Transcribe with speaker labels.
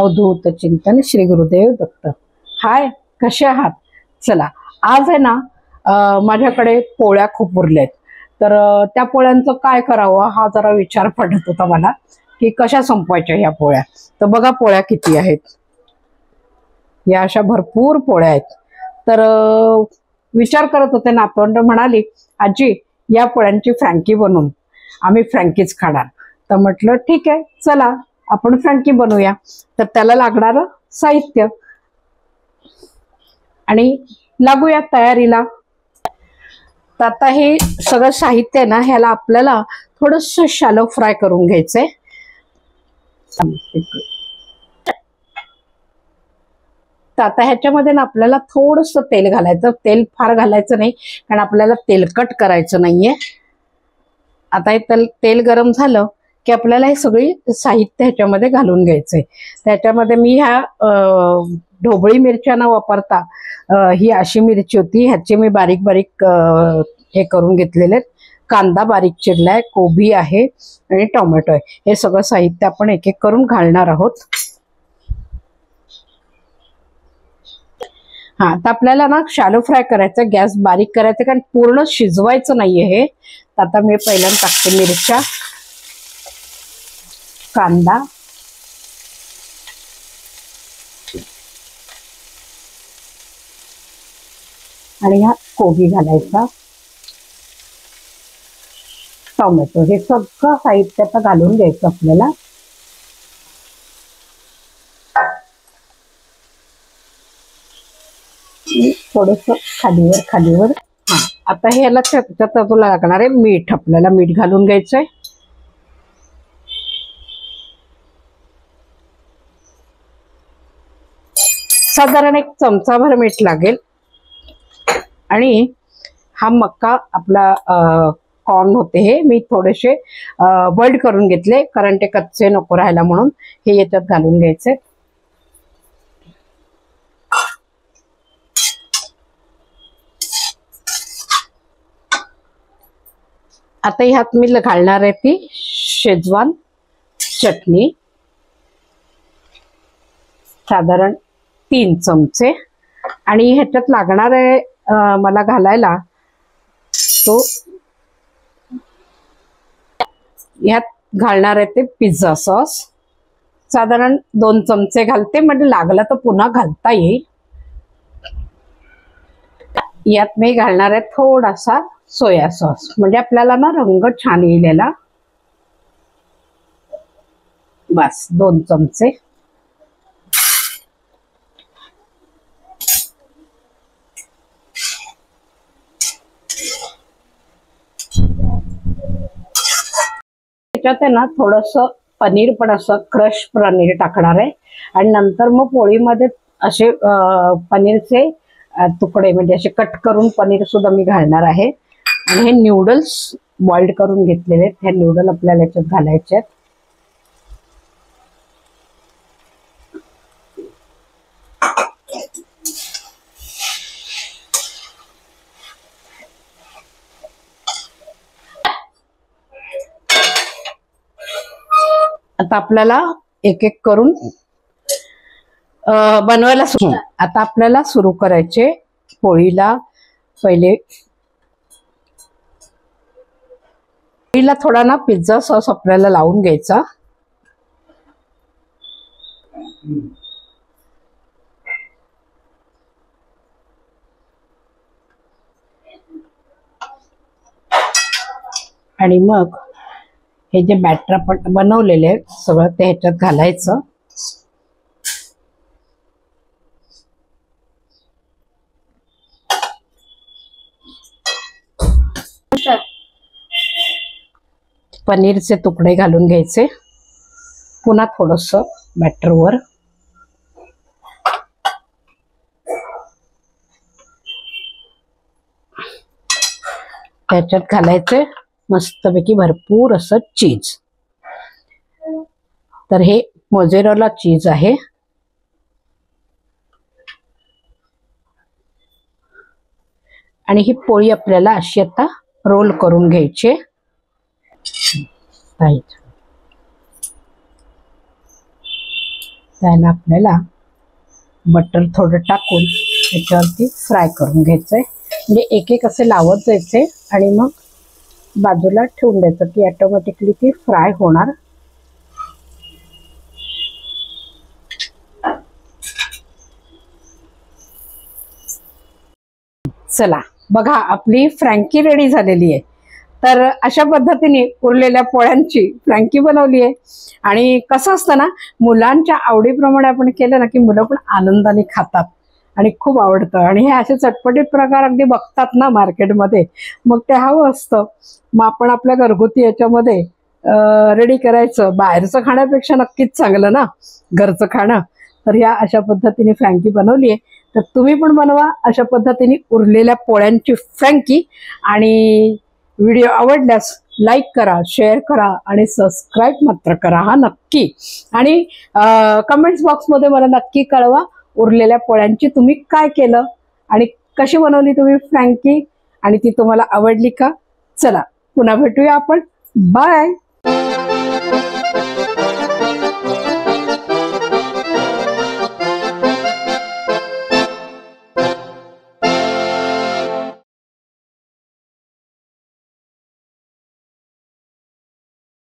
Speaker 1: अवधूत चिंतन श्री गुरुदेव दत्त। हाय, कसे आहात? चला, आज आहे ना माझ्याकडे पोळ्या खूप उरल्यात, तर त्या पोळ्यांचं काय करावं हा जरा विचार पडत होता मला की कशा संपवायच्या ह्या पोळ्या। तर बघा पोळ्या किती आहेत, या अशा भरपूर पोळ्या आहेत। तर विचार करत होते, नातवंड म्हणाली आजी या पोळ्यांची फ्रँकी बनवून आम्ही फ्रँकीच खाणार। तर म्हटलं ठीक आहे, चला आपण फ्रँकी बनवूया। तर त्याला लागणारं साहित्य आणि लागूया तयारीला। तर आता हे सगळं साहित्य ना, ह्याला आपल्याला थोडंसं शॅलो फ्राय करून घ्यायचंय। तर आता ह्याच्यामध्ये ना आपल्याला थोडंसं तेल घालायचं, तेल फार घालायचं नाही कारण आपल्याला तेलकट करायचं नाहीये। आता हे तेल गरम झालं की आपल्याला हे सगळी साहित्य ह्याच्यामध्ये घालून घ्यायचंय। त्याच्यामध्ये मी ह्या ढोबळी मिरच्या न वापरता ही अशी मिरची होती, ह्याचे मी बारीक बारीक हे करून घेतलेले। कांदा बारीक चिरलाय, कोबी आहे आणि टोमॅटो आहे। हे सगळं साहित्य आपण एक एक करून घालणार आहोत। हा, तर आपल्याला ना शॅलो फ्राय करायचं, गॅस बारीक करायचं कारण पूर्ण शिजवायचं नाहीये हे। आता मी पहिल्यांदा टाकते मिरच्या, कांदा आणि हा कोबी घालायचा, टोमॅटो, हे सगळं साहित्य आता घालून घ्यायचं आपल्याला। थोडंसं खालीवर खालीवर। हा, आता हे याला त्याच्यात लागणार आहे मीठ, आपल्याला मीठ घालून घ्यायचंय। साधारण एक चमचाभर मीठ लागेल। आणि हा मक्का आपला कॉर्न होते, हे मी थोडेसे बॉइल्ड करून घेतले कारण ते कच्चे नको राहायला म्हणून। हे याच्यात घालून घ्यायचे। आता ह्यात मी घालणार आहे ती शेजवान चटणी, साधारण 3 चमचे। आणि ह्याच्यात लागणार आहे मला घालायला तो, ह्यात घालणार आहे ते पिझ्झा सॉस, साधारण 2 चमचे घालते, म्हणजे लागलं तर पुन्हा घालता येईल। यात मी घालणार आहे थोडासा सोया सॉस, म्हणजे आपल्याला ना रंग छान येईल याला। बस 2 चमचे। त्याच्यात आहे ना थोडंसं पनीर, पण असं क्रश पनीर टाकणार आहे। आणि नंतर मग पोळीमध्ये असे पनीरचे तुकडे, म्हणजे असे कट करून पनीर सुद्धा मी घालणार आहे। आणि हे न्यूडल्स बॉइल्ड करून घेतलेले आहेत, हे न्यूडल आपल्याला याच्यात घालायचे आहेत। आता आपल्याला एक एक करून बनवायला आता आपल्याला सुरू करायचे। पोळीला थोडा ना पिझ्झा सॉस आपल्याला लावून घ्यायचा। आणि मग हे जे बॅटर आपण बनवलेले आहे सगळं ते ह्याच्यात घालायचं। पनीरचे तुकडे घालून घ्यायचे, पुन्हा थोडंसं बॅटरवर। त्याच्यात घालायचे मस्तपैकी भरपूर असं चीज। तर हे मोझेरेला चीज आहे। आणि ही पोळी आपल्याला अशी आता रोल करून घ्यायची। त्याला आपल्याला बटर थोडं टाकून त्याच्यावरती फ्राय करून घ्यायचंय. म्हणजे एक एक असे लावत जायचे आणि मग बाजूला ठेवून द्यायचं की ऑटोमॅटिकली ती फ्राय होणार. चला बघा, आपली फ्रँकी रेडी झालेली आहे. तर अशा पद्धतीने उरलेल्या पोळ्यांची फ्रँकी बनवली आहे. आणि कसं असतं ना, मुलांच्या आवडीप्रमाणे आपण केलं ना की मुलं पण आनंदाने खातात आणि खूप आवडतं. आणि हे असे चटपटीत प्रकार अगदी बघतात ना मार्केटमध्ये, मग ते हवं असतं. मग आपण आपल्या घरगुती याच्यामध्ये रेडी करायचं. बाहेरचं खाण्यापेक्षा नक्कीच चांगलं ना घरचं खाणं. तर या अशा पद्धतीने फ्रँकी बनवली आहे. तर तुम्ही पण बनवा अशा पद्धतीने उरलेल्या पोळ्यांची फ्रँकी. आणि व्हिडिओ आवडल्यास लाईक करा, शेअर करा आणि सबस्क्राईब मात्र करा हा नक्की. आणि कमेंट्स बॉक्समध्ये मला नक्की कळवा उरलेल्या पोळ्यांची तुम्ही काय केलं आणि कशी बनवली तुम्ही फ्रँकी आणि ती तुम्हाला आवडली का. चला पुन्हा भेटूया आपण. बाय.